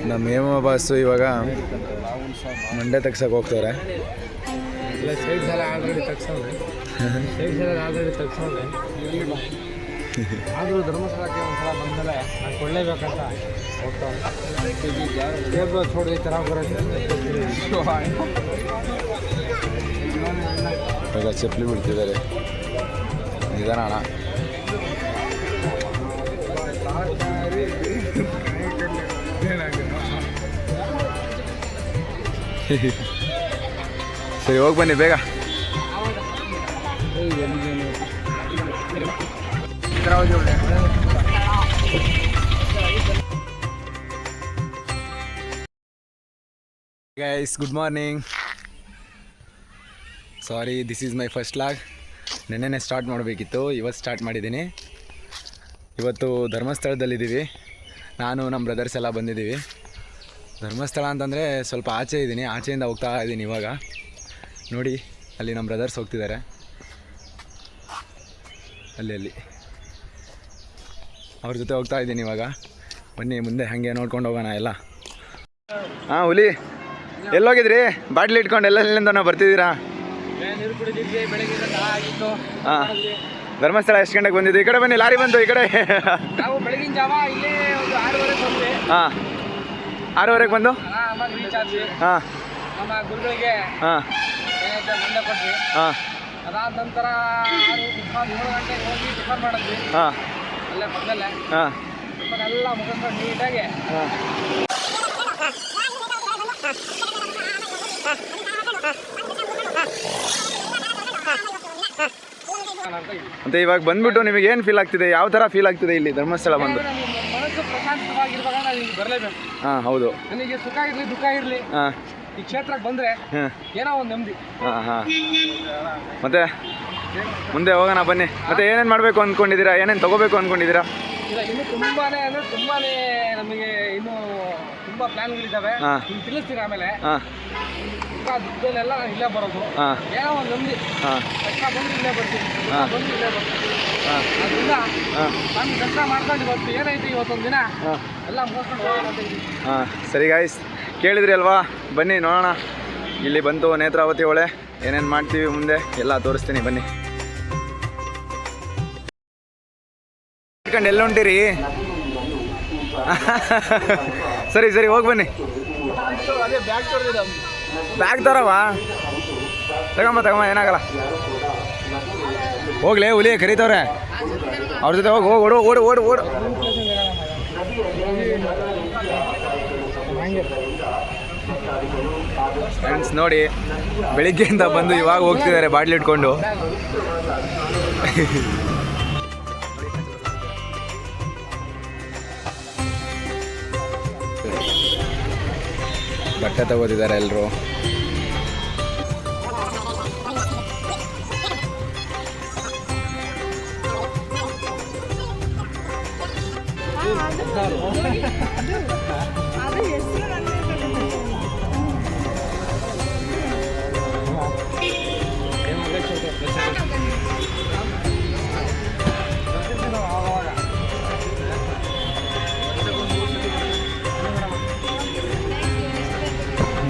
ನಮ್ಮ ಹೇಮ ಬಾಸು ಇವಾಗ ಮಂಡೆ ತಗ್ಸಕ್ಕೆ ಹೋಗ್ತಾರೆ. ಆದರೂ ಧರ್ಮಸ್ಥಳಕ್ಕೆ ಒಂದ್ಸಲ ಬಂದಮೇಲೆ ನಾನು ಕೊಳ್ಳೇಬೇಕಂತ ಹೋಗ್ತಾವೆ छोड़ ಈ ಥರ ಇವಾಗ ಚಪ್ಪಲಿ ಬಿಡ್ತಿದ್ದಾರೆ. ನಿಧಾನ ಅಣ್ಣ. ಸರಿ ಹೋಗಿ ಬನ್ನಿ ಬೇಗ. Guys good morning. Sorry, this is my first log. ನೆನ್ನೆನೇ ಸ್ಟಾರ್ಟ್ ಮಾಡಬೇಕಿತ್ತು, ಇವತ್ತು ಸ್ಟಾರ್ಟ್ ಮಾಡಿದ್ದೀನಿ. ಇವತ್ತು ಧರ್ಮಸ್ಥಳದಲ್ಲಿದ್ದೀವಿ. ನಾನು ನಮ್ಮ ಬ್ರದರ್ಸ್ ಎಲ್ಲ ಬಂದಿದ್ದೀವಿ. ಧರ್ಮಸ್ಥಳ ಅಂತಂದರೆ ಸ್ವಲ್ಪ ಆಚೆ ಇದ್ದೀನಿ, ಆಚೆಯಿಂದ ಹೋಗ್ತಾ ಇದ್ದೀನಿ. ಇವಾಗ ನೋಡಿ, ಅಲ್ಲಿ ನಮ್ಮ ಬ್ರದರ್ಸ್ ಹೋಗ್ತಿದ್ದಾರೆ. ಅಲ್ಲಿ ಅವ್ರ ಜೊತೆ ಹೋಗ್ತಾ ಇದ್ದೀನಿ ಇವಾಗ. ಬನ್ನಿ ಮುಂದೆ ಹಾಗೆ ನೋಡ್ಕೊಂಡು ಹೋಗೋಣ ಎಲ್ಲ. ಹಾಂ ಹುಲಿ, ಎಲ್ಲೋಗಿದ್ರಿ? ಬಾಟ್ಲಿ ಇಟ್ಕೊಂಡು ಎಲ್ಲೆಲ್ಲಿಂದ ಬರ್ತಿದ್ದೀರಾ? ಹಾಂ, ಧರ್ಮಸ್ಥಳ ಎಷ್ಟು ಗಂಟೆಗೆ ಬಂದಿದ್ದು? ಈ ಕಡೆ ಬನ್ನಿ, ಲಾರಿ ಬಂತು ಈ ಕಡೆ. ಹಾಂ, 6:30ಗೆ ಬಂದು ಹಾಂ ಹಾಂ ಹಾಂ. ಅದಾದ ನಂತರ 6:30 ಗಂಟೆಗೆ ಹೋಗಿ ಟಿಫನ್ ಮಾಡಿದ್ವಿ. ಹಾಂ ಅಲ್ಲೇ ಪಕ್ಕದಲ್ಲೇ. ಹಾಂ, ಟಿಫನ್ ಎಲ್ಲ ಮುಗಿಸ್ಕೊಂಡು ನೀಟಾಗಿ ಮತ್ತು ಇವಾಗ ಬಂದ್ಬಿಟ್ಟು ನಿಮಗೆ ಏನು ಫೀಲ್ ಆಗ್ತಿದೆ? ಯಾವ ಥರ ಫೀಲ್ ಆಗ್ತಿದೆ ಇಲ್ಲಿ ಧರ್ಮಸ್ಥಳ ಬಂದು? ಮನಸ್ಸು ಪ್ರಶಾಂತವಾಗಿರುವಾಗ ನಾವು ಇಲ್ಲಿ ಬರಲೇಬೇಕು. ಹಾಂ ಹೌದು. ನನಗೆ ಸುಖ ಇರಲಿ ದುಃಖ ಇರಲಿ, ಹಾಂ, ಈ ಕ್ಷೇತ್ರಕ್ಕೆ ಬಂದರೆ ಏನೋ ಒಂದು ನೆಮ್ಮದಿ. ಹಾಂ ಹಾಂ. ಮತ್ತೆ ಮುಂದೆ ಹೋಗೋಣ ಬನ್ನಿ. ಮತ್ತೆ ಏನೇನು ಮಾಡಬೇಕು ಅಂದ್ಕೊಂಡಿದ್ದೀರಾ? ಏನೇನು ತೊಗೋಬೇಕು ಅಂದ್ಕೊಂಡಿದ್ದೀರಾ? ಇಲ್ಲ, ಇನ್ನೂ ತುಂಬಾ ಅಂದರೆ ತುಂಬಾ ನಮಗೆ ಇನ್ನೂ ತುಂಬ ಪ್ಲ್ಯಾನ್ಗಳಿದ್ದಾವೆ. ನಿಮ್ಗೆ ತಿಳಿಸ್ತೀನಿ ಆಮೇಲೆ. ಹಾಂ, ಸುಖ ದುಃಖದಲ್ಲೆಲ್ಲ ಇಲ್ಲೇ ಬರೋದು. ಹಾಂ, ಏನೋ ಒಂದು ನೆಮ್ಮದಿ. ಹಾಂ, ಕಷ್ಟ ಬಂದು ಇಲ್ಲೇ ಬರ್ತೀವಿ, ಬಂದು ಇಲ್ಲೇ ಬರ್ತೀವಿ. ಹಾಂ, ಅದರಿಂದ ಹಾಂ, ನಾನು ಕೆಲಸ ಮಾಡ್ಕೊಂಡು ಇವತ್ತು ಏನೈತಿ ಇವತ್ತೊಂದು ದಿನ ಹಾಂ, ಎಲ್ಲ ಮುಗಿಸ್ಕೊಂಡು ಹೋಗೋಣ ಅಂತ ಇದ್ದೀವಿ. ಹಾಂ. ಸರಿ ಗಾಯ್ಸ್, ಕೇಳಿದ್ರಿ ಅಲ್ವಾ? ಬನ್ನಿ ನೋಡೋಣ. ಇಲ್ಲಿ ಬಂತು ನೇತ್ರಾವತಿ ಹೊಳೆ. ಏನೇನು ಮಾಡ್ತೀವಿ ಮುಂದೆ ಎಲ್ಲ ತೋರಿಸ್ತೀನಿ ಬನ್ನಿ. ಇಟ್ಕೊಂಡು ಎಲ್ಲ ಹೊಂಟಿರಿ? ಸರಿ ಸರಿ ಹೋಗಿ ಬನ್ನಿ. ಬ್ಯಾಗ್ ತರವಾ? ತಗೊಂಬ ಏನಾಗಲ್ಲ. ಹೋಗ್ಲೇ, ಹುಲಿ ಕರೀತವ್ರೆ. ಅವ್ರ ಜೊತೆ ಹೋಗಿ ಓಡು ಓಡು ಓಡು ಓಡು. ಫ್ರೆಂಡ್ಸ್ ನೋಡಿ, ಬೆಳಿಗ್ಗೆಯಿಂದ ಬಂದು ಇವಾಗ ಹೋಗ್ತಿದ್ದಾರೆ ಬಾಟ್ಲಿ ಇಟ್ಕೊಂಡು. ಬಟ್ಟೆ ತಗೋತಿದ್ದಾರೆ ಎಲ್ಲರೂ.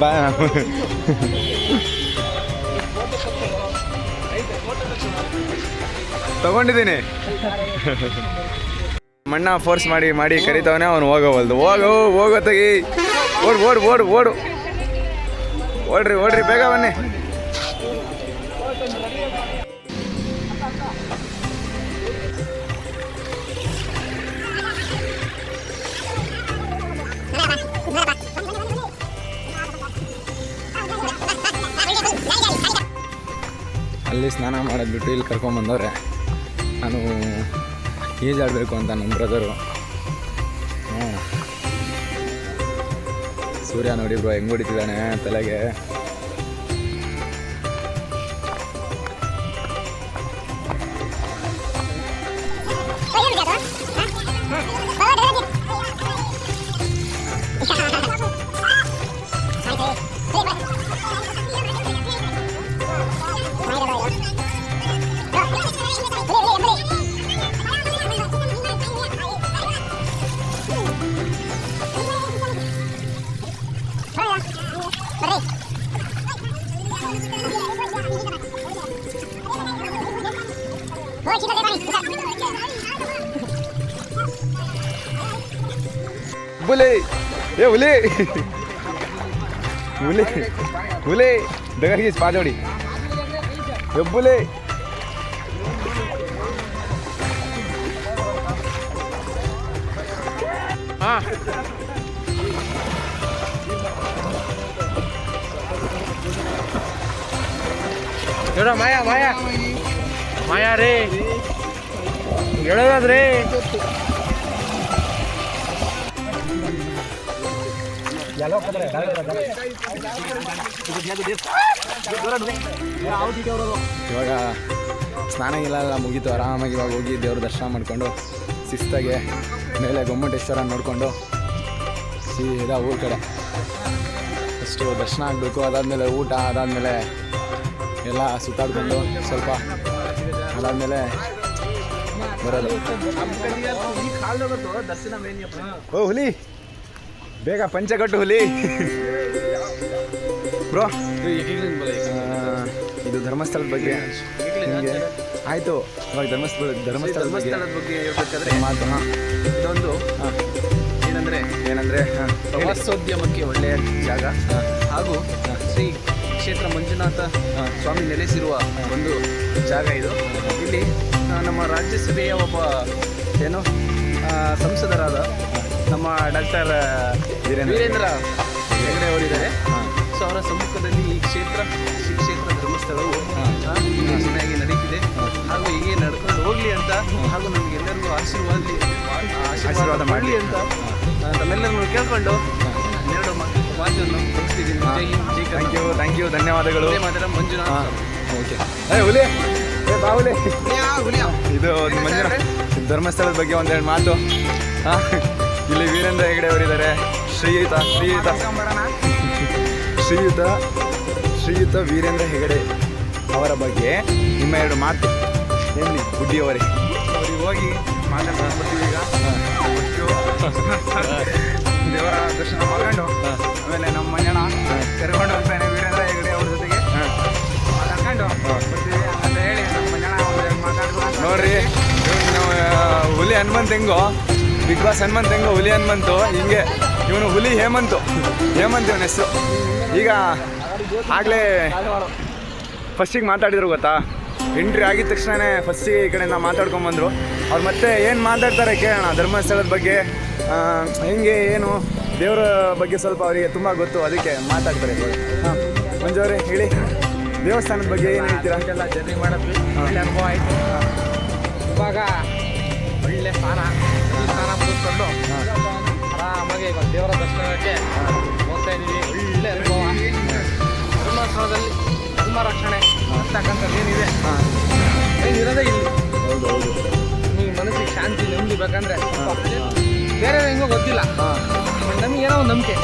ಬಾ ತಗೊಂಡಿದ್ದೀನಿ. ಮಣ್ಣ ಫೋರ್ಸ್ ಮಾಡಿ ಕರಿತಾವನೆ, ಅವನು ಹೋಗೋವಲ್ದು. ಹೋಗೋ ತೆಗಿ. ಓಡು ಓಡ್ರಿ ಬೇಗ ಬನ್ನಿ. ಅಲ್ಲಿ ಸ್ನಾನ ಮಾಡೋದ್ಬಿಟ್ಟು ಇಲ್ಲಿ ಕರ್ಕೊಂಬಂದವ್ರೆ. ನಾನು ಈಜಾಡಬೇಕು ಅಂತ ನಮ್ಮ ಬ್ರದರು. ಸೂರ್ಯ ನೋಡಿ ಬ್ರೋ ಹೆಂಗೆ ಹೊಡಿತಿದ್ದಾನೆ ತಲೆಗೆ. ಹುಲಿ ಏ ಹುಲಿ ಹುಲಿ ಹುಲಿ ಡಗರ್ಗೆ ಪಾದೋಡಿ ಎಬ್ಬುಲಿ ಹಾಂ ಹೇಳೋ ಮಾಯಾ ಮಾಯಾ ಮಾಯಾ ರೀ ಹೇಳೋದಾದ್ರಿ ಇವಾಗ ಸ್ನಾನಗಿಲ್ಲ ಎಲ್ಲ ಮುಗೀತು. ಆರಾಮಾಗಿ ಇವಾಗ ಹೋಗಿ ದೇವ್ರ ದರ್ಶನ ಮಾಡಿಕೊಂಡು ಶಿಸ್ತಾಗೆ ಮೇಲೆ ಗೊಮ್ಮಟೇಶ್ವರ ನೋಡಿಕೊಂಡು ಸೀದಾ ಊರ ಕಡೆ ಅಷ್ಟು ದರ್ಶನ ಆಗಬೇಕು. ಅದಾದಮೇಲೆ ಊಟ, ಅದಾದಮೇಲೆ ಎಲ್ಲ ಸುತ್ತಾಡ್ಕೊಂಡು ಸ್ವಲ್ಪ ಅದಾದಮೇಲೆ ಬರೋದು. ಓ ಹುಲಿ ಬೇಗ ಪಂಚೆ ಕಟ್ಟು ಹುಲಿ ಬ್ರೋ. ಇದು ಧರ್ಮಸ್ಥಳದ ಬಗ್ಗೆ ನಿಮಗೆ ಆಯಿತು. ಇವಾಗ ಧರ್ಮಸ್ಥಳದ ಬಗ್ಗೆ ಹೇಳ್ಬೇಕಾದ್ರೆ ಮಾತು. ಹಾಂ ಇದೊಂದು ಏನಂದರೆ ಪ್ರವಾಸೋದ್ಯಮಕ್ಕೆ ಒಳ್ಳೆಯ ಜಾಗ ಹಾಗೂ ಶ್ರೀ ಕ್ಷೇತ್ರ ಮಂಜುನಾಥ ಸ್ವಾಮಿ ನೆಲೆಸಿರುವ ಒಂದು ಜಾಗ ಇದು. ಇಲ್ಲಿ ನಮ್ಮ ರಾಜ್ಯಸಭೆಯ ಒಬ್ಬ ಸಂಸದರಾದ ನಮ್ಮ ಡಾಕ್ಟರ್ ವೀರೇಂದ್ರ ಹೆಗಡೆ ಅವರಿದ್ದಾರೆ. ಸೊ ಅವರ ಸಮ್ಮುಖದಲ್ಲಿ ಈ ಕ್ಷೇತ್ರ ಧರ್ಮಸ್ಥಳವು ಚೆನ್ನಾಗಿ ನಡೀತಿದೆ ಹಾಗೂ ಹೀಗೆ ನಡ್ಕೊಂಡು ಹೋಗಲಿ ಅಂತ ಹಾಗೂ ನಮಗೆಲ್ಲರಿಗೂ ಆಶೀರ್ವಾದ ಮಾಡಲಿ ಅಂತ ತಮ್ಮೆಲ್ಲರನ್ನು ಕೇಳ್ಕೊಂಡು ಎರಡು ಮಾತನ್ನು ಮುಗಿಸ್ತಿದ್ದೀನಿ. ಥ್ಯಾಂಕ್ ಯು ಧನ್ಯವಾದಗಳು. ಮಂಜುನಾಥ್ ಓಕೆ. ಹುಲಿ ಬಾ ಹುಲಿ. ಇದು ಮಂಜುನಾಥ್ ಧರ್ಮಸ್ಥಳದ ಬಗ್ಗೆ ಒಂದೆರಡು ಮಾತು. ಹಾಂ, ಇಲ್ಲಿ ವೀರೇಂದ್ರ ಹೆಗಡೆ ಅವರಿದ್ದಾರೆ. ಶ್ರೀಯುತ ವೀರೇಂದ್ರ ಹೆಗಡೆ ಅವರ ಬಗ್ಗೆ ನಿಮ್ಮ ಎರಡು ಮಾತು ಹೇಳಿ ಗುಡ್ಡಿಯವರೇ. ಅವ್ರಿಗೆ ಹೋಗಿ ಮಾತಾಡ್ಕೊಂಡ್ಬರ್ತೀವಿ ಈಗ. ದೇವರ ದರ್ಶನ ಮಾಡ್ಕೊಂಡು ಆಮೇಲೆ ನಮ್ಮ ಮನೆಯಣ ಕರ್ಕೊಂಡು ಹೋಗ್ತಾನೆ ವೀರೇಂದ್ರ ಹೆಗಡೆ ಅವ್ರ ಜೊತೆಗೆ ಮಾತಾಡ್ಕೊಂಡು ಬರ್ತೀವಿ ಅಂತ ಹೇಳಿ ನಮ್ಮ ಮನೆಯಣ ಮಾತಾಡ್ಕೊಂಡು ನೋಡ್ರಿ, ಹುಲಿ ಹನುಮಂತ್ ಹೆಂಗೋ, ಬಿಗ್ ಬಾಸ್ ಹನುಮಂತ್ ಹೆಂಗೋ ಹುಲಿ ಹನುಮಂತು ಹಿಂಗೆ ಇವನು ಹುಲಿ ಹೇಮಂತ್ ಇವನ ಹೆಸರು. ಈಗ ಆಗಲೇ ಫಸ್ಟಿಗೆ ಮಾತಾಡಿದ್ರು ಗೊತ್ತಾ, ಎಂಟ್ರಿ ಆಗಿದ ತಕ್ಷಣವೇ ಫಸ್ಟಿಗೆ ಈ ಕಡೆಯಿಂದ ಮಾತಾಡ್ಕೊಂಬಂದರು. ಅವ್ರು ಮತ್ತೆ ಏನು ಮಾತಾಡ್ತಾರೆ ಕೇಳೋಣ. ಧರ್ಮಸ್ಥಳದ ಬಗ್ಗೆ ಹೆಂಗೆ ಏನು ದೇವರ ಬಗ್ಗೆ ಸ್ವಲ್ಪ ಅವರಿಗೆ ತುಂಬ ಗೊತ್ತು, ಅದಕ್ಕೆ ಮಾತಾಡ್ತಾರೆ. ಹಾಂ ಮಂಜು ಅವರೇ ಹೇಳಿ, ದೇವಸ್ಥಾನದ ಬಗ್ಗೆ ಏನು ಹೇಳ್ತೀರಾ? ಎಲ್ಲ ಜರ್ನಿ ಮಾಡಿದ್ವಿ, ಒಳ್ಳೆ ಅನುಭವ ಆಯಿತು. ಇವಾಗ ಒಳ್ಳೆ ಸ್ನಾನ ಮುಗಿಸ್ಕೊಂಡು ಆರಾಮಾಗಿ ಇವಾಗ ದೇವರ ದರ್ಶನಕ್ಕೆ ಹೋಗ್ತಾ ಇದ್ದೀವಿ. ಒಳ್ಳೆ ಅನುಭವ. ಧರ್ಮಸ್ಥಳದಲ್ಲಿ ಧರ್ಮ ರಕ್ಷಣೆ ಅಂತಕ್ಕಂಥದ್ದು ಏನಿದೆ ಏನಿರೋದೇ ಇಲ್ಲಿ. ಹೌದು ಹೌದು. ನಿಮಗೆ ಮನಸ್ಸಿಗೆ ಶಾಂತಿ ನೆಮ್ಮದಿ ಬೇಕಂದ್ರೆ ಬೇರೆ ಹೆಂಗೋ ಗೊತ್ತಿಲ್ಲ, ನಮಗೇನೋ ಒಂದು ನಂಬಿಕೆ.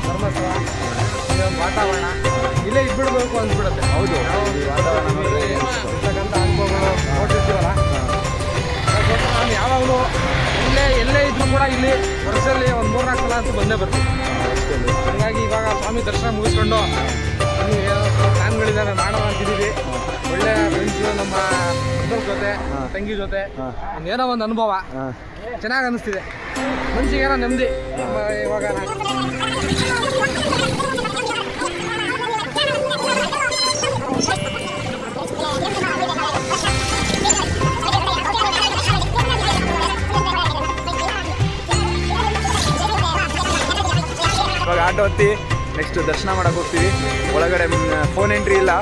ಧರ್ಮಸ್ಥಳ ಇದೊಂದು ವಾತಾವರಣ ಇಲ್ಲೇ ಇದ್ಬಿಡ್ಬೇಕು ಅಂದ್ಬಿಡುತ್ತೆ. ಹೌದು, ವಾತಾವರಣ ಇರ್ತಕ್ಕಂಥ ಅನುಭವಗಳು ನೋಡಿರ್ತೀವಲ್ಲ, ನಾನು ಯಾವಾಗಲೂ ಎಲ್ಲೇ ಇದ್ರೂ ಕೂಡ ಇಲ್ಲಿ ವರ್ಷದಲ್ಲಿ ಒಂದು 3-4 ಸಲ ಅಂತೂ ಬಂದೇ ಬರ್ತೀವಿ. ಹಾಗಾಗಿ ಇವಾಗ ಸ್ವಾಮಿ ದರ್ಶನ ಮುಗಿಸ್ಕೊಂಡು ಇನ್ನೂ ಏನೋ ಪ್ಲ್ಯಾನ್ಗಳಿದ್ದಾವೆ ಮಾಡೋಣ ಅಂತಿದ್ದೀವಿ. ಒಳ್ಳೆ ಫ್ರೆಂಡ್ಸು, ನಮ್ಮ ಜೊತೆ ತಂಗಿ ಜೊತೆ ಏನೋ ಒಂದು ಅನುಭವ ಚೆನ್ನಾಗಿ ಅನ್ನಿಸ್ತಿದೆ. ಮನಸ್ಸಿಗೇನೋ ನೆಮ್ಮದಿ. ಇವಾಗ ಇವಾಗ ಆಟೋ ಹತ್ತಿ ನೆಕ್ಸ್ಟ್ ದರ್ಶನ ಮಾಡೋಕೆ ಹೋಗ್ತೀವಿ. ಒಳಗಡೆ ಫೋನ್ ಎಂಟ್ರಿ ಇಲ್ಲ,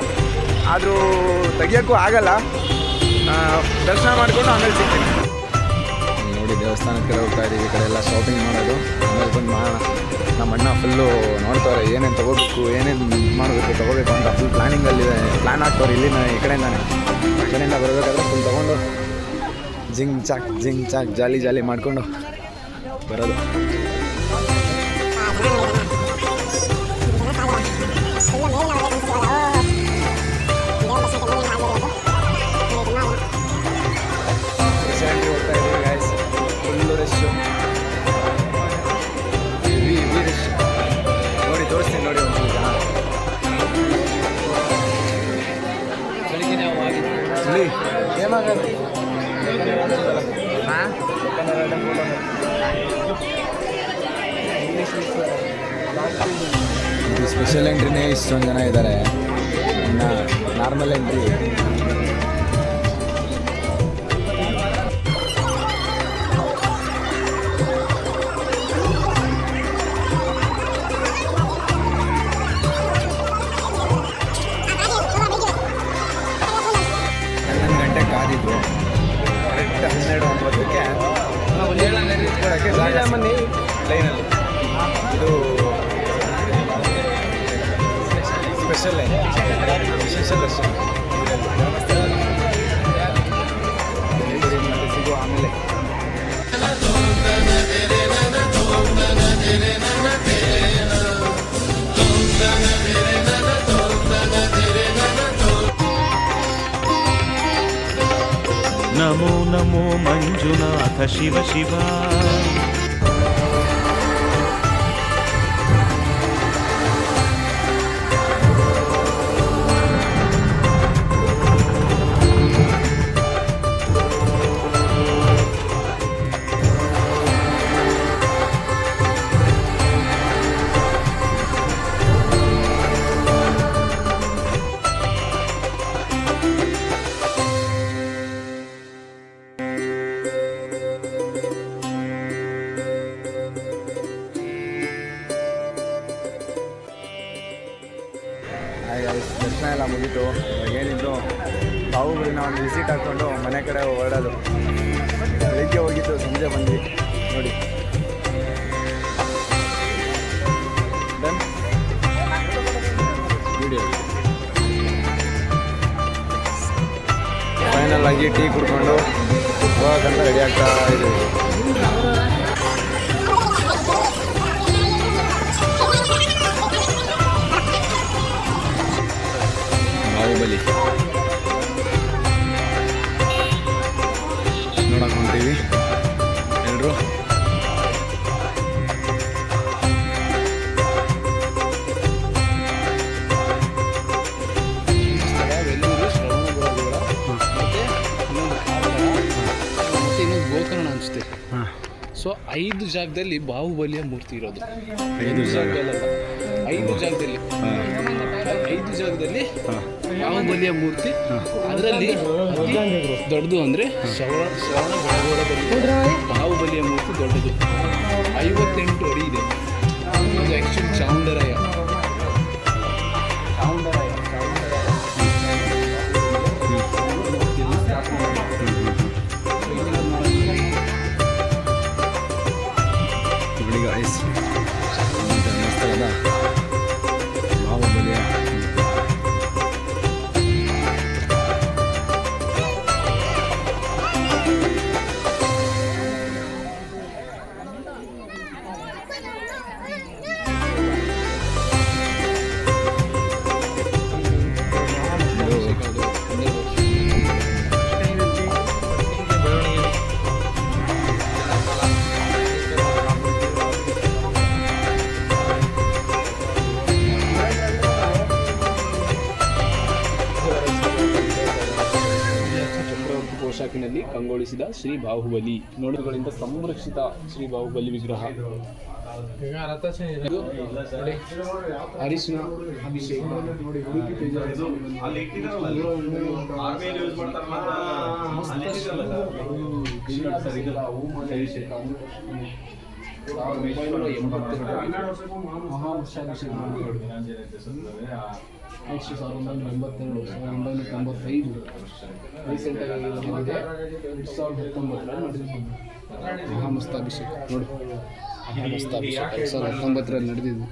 ಆದರೂ ತೆಗಿಯೋಕ್ಕೂ ಆಗಲ್ಲ. ದರ್ಶನ ಮಾಡಿಕೊಂಡು ಆಮೇಲೆ ಸಿಗ್ತೀನಿ. ನೋಡಿ, ದೇವಸ್ಥಾನಕ್ಕೆ ಹೋಗ್ತಾ ಇದ್ದೀವಿ. ಈ ಕಡೆ ಎಲ್ಲ ಶಾಪಿಂಗ್ ಮಾಡೋದು, ಆಮೇಲೆ ಬಂದು ಮಾಡೋಣ. ನಮ್ಮ ಅಣ್ಣ ಫುಲ್ಲು ನೋಡ್ತವ್ರೆ ಏನೇನು ತೊಗೋಬೇಕು, ಏನೇನು ಮಾಡಬೇಕು ತೊಗೋಬೇಕು ಅಂತ ಫುಲ್ ಪ್ಲ್ಯಾನ್ ಆಗ್ತವ್ರೆ. ಇಲ್ಲಿನ ಈ ಕಡೆಯಿಂದ ಬರಬೇಕಾದ್ರೆ ಫುಲ್ ತೊಗೊಂಡು ಜಿಂಗ್ ಚಾಕ್ ಜಾಲಿ ಮಾಡಿಕೊಂಡು ಬರೋದು. ಹೋಗ್ತಾ ಇದ್ದೀವಿ guys, full rush, heavy rush. ನೋಡಿ, ತೋರಿಸ್ತೀನಿ ನೋಡಿ ಒಂದು ಜನ. ಏನಾಗಲ್ಲ ಸ್ಪೆಷಲ್ ಎಂಟ್ರಿನೇ ಇಷ್ಟೊಂದು ಜನ ಇದ್ದಾರೆ, ಇನ್ನು ನಾರ್ಮಲ್ ಎಂಟ್ರಿ ಕಾದಿದ್ದು ಕರೆಕ್ಟ್ 12:09ಕ್ಕೆ ಲೈನಲ್ಲಿ. ಇದು ಸ್ಪೆಷಲ್ ಲೈನ್, ವಿಶೇಷ ದರ್ಶನ ಮತ್ತೆ ಸಿಗುವ ಆಮೇಲೆ. ನಮೋ ನಮೋ ಮಂಜುನಾಥ ಶಿವ ಶಿವ. ದರ್ಶನ ಎಲ್ಲ ಮುಗೀತು. ಏನಿದ್ರು ಬಾಹುಬಲಿನ ಒಂದು ವಿಸಿಟ್ ಹಾಕ್ಕೊಂಡು ಮನೆ ಕಡೆ ಹೊರಡೋದು. ಬೆಳಿಗ್ಗೆ ಹೋಗಿತ್ತು, ಸಂಜೆ ಬಂದ್ವಿ ನೋಡಿ. Done video. ಫೈನಲ್ ಆಗಿ ಟೀ ಕುಡ್ಕೊಂಡು ಹೋಗೋಕ್ಕಂತ ರೆಡಿ ಆಗ್ತಾ ಇದ್ದೀವಿ. ಬಾಹುಬಲಿ ನೋಡಕ್ಕೆ ಹೊಂಟೀವಿ ಎಲ್ಲರೂ. ಇನ್ನೊಂದು ಗೋಕರ್ಣ ಅನಿಸುತ್ತೆ. ಸೊ 5 ಜಾಗದಲ್ಲಿ ಬಾಹುಬಲಿಯ ಮೂರ್ತಿ ಇರೋದು. 5 ಜಾಗದಲ್ಲಿ ಬಾಹುಬಲಿಯ ಮೂರ್ತಿ. ಅದರಲ್ಲಿ ದೊಡ್ಡದು ಅಂದರೆ ಶ್ರವಣ ಬೆಳಗೊಳದಲ್ಲಿ ಬಾಹುಬಲಿಯ ಮೂರ್ತಿ ದೊಡ್ಡದು, 58 ಅಡಿ ಇದೆ. ಅದು ಆ್ಯಕ್ಚುಲಿ ಚಾಮುಂಡರಾಯ. ಧರ್ಮಸ್ಥಳದ ಬಾಹುಬಲಿಯ ಪೋಷಾಕಿನಲ್ಲಿ ಕಂಗೊಳಿಸಿದ ಶ್ರೀ ಬಾಹುಬಲಿ, ನೋಡುಗಳಿಂದ ಸಂರಕ್ಷಿತ ಶ್ರೀ ಬಾಹುಬಲಿ ವಿಗ್ರಹ. ಅರಿಶಿನ ಅಭಿಷೇಕ ನೋಡಿ, ಹುಡುಕಿ ಮಹಾವೃಷಾಭಿಷೇಕ ನೆಕ್ಸ್ಟ್ 1982, 1995 ರೀಸೆಂಟಾಗಿ 2019 ನಡೆದಿದ್ದು ಮಹಾಮಸ್ತಾಭಿಷೇಕ. ನೋಡಿ, ಮಹಾಮಸ್ತಾಭಿಷೇಕ 2019 ನಡೆದಿದ್ದು.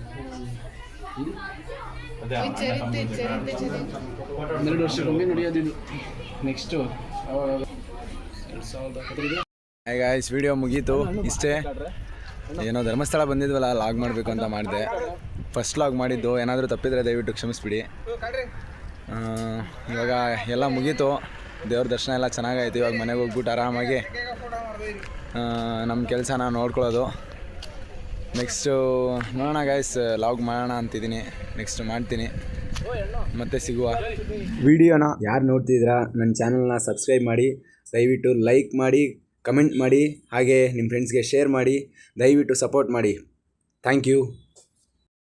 12 ವರ್ಷಕ್ಕೊಮ್ಮೆ ನಡೆಯೋದಿದ್ದು. ನೆಕ್ಸ್ಟು 2015. ಗಾಯ್ಸ್ ವಿಡಿಯೋ ಮುಗೀತು. ಇಷ್ಟೇ. ಏನೋ ಧರ್ಮಸ್ಥಳ ಬಂದಿದ್ವಲ್ಲ, ಲಾಗ್ ಮಾಡಬೇಕು ಅಂತ ಮಾಡಿದೆ. ಫಸ್ಟ್ ಲಾಗ್ ಮಾಡಿದ್ದು. ಏನಾದರೂ ತಪ್ಪಿದರೆ ದಯವಿಟ್ಟು ಕ್ಷಮಿಸ್ಬಿಡಿ. ಇವಾಗ ಎಲ್ಲ ಮುಗೀತು, ದೇವ್ರ ದರ್ಶನ ಎಲ್ಲ ಚೆನ್ನಾಗಾಯಿತು. ಇವಾಗ ಮನೆಗೆ ಹೋಗ್ಬಿಟ್ಟು ಆರಾಮಾಗಿ ನಮ್ಮ ಕೆಲಸನ ನೋಡ್ಕೊಳ್ಳೋದು. ನೆಕ್ಸ್ಟು ನೋಡೋಣ ಗಾಯ್ಸ್, ಲಾಗ್ ಮಾಡೋಣ ಅಂತಿದ್ದೀನಿ. ನೆಕ್ಸ್ಟ್ ಮಾಡ್ತೀನಿ, ಮತ್ತೆ ಸಿಗುವ. ವಿಡಿಯೋನ ಯಾರು ನೋಡ್ತಿದ್ದೀರಾ ನನ್ನ ಚಾನಲ್ನ ಸಬ್ಸ್ಕ್ರೈಬ್ ಮಾಡಿ, ದಯವಿಟ್ಟು ಲೈಕ್ ಮಾಡಿ, ಕಮೆಂಟ್ ಮಾಡಿ, ಹಾಗೆ ನಿಮ್ಮ ಫ್ರೆಂಡ್ಸ್ಗೆ ಶೇರ್ ಮಾಡಿ, ದಯವಿಟ್ಟು ಸಪೋರ್ಟ್ ಮಾಡಿ. Thank you.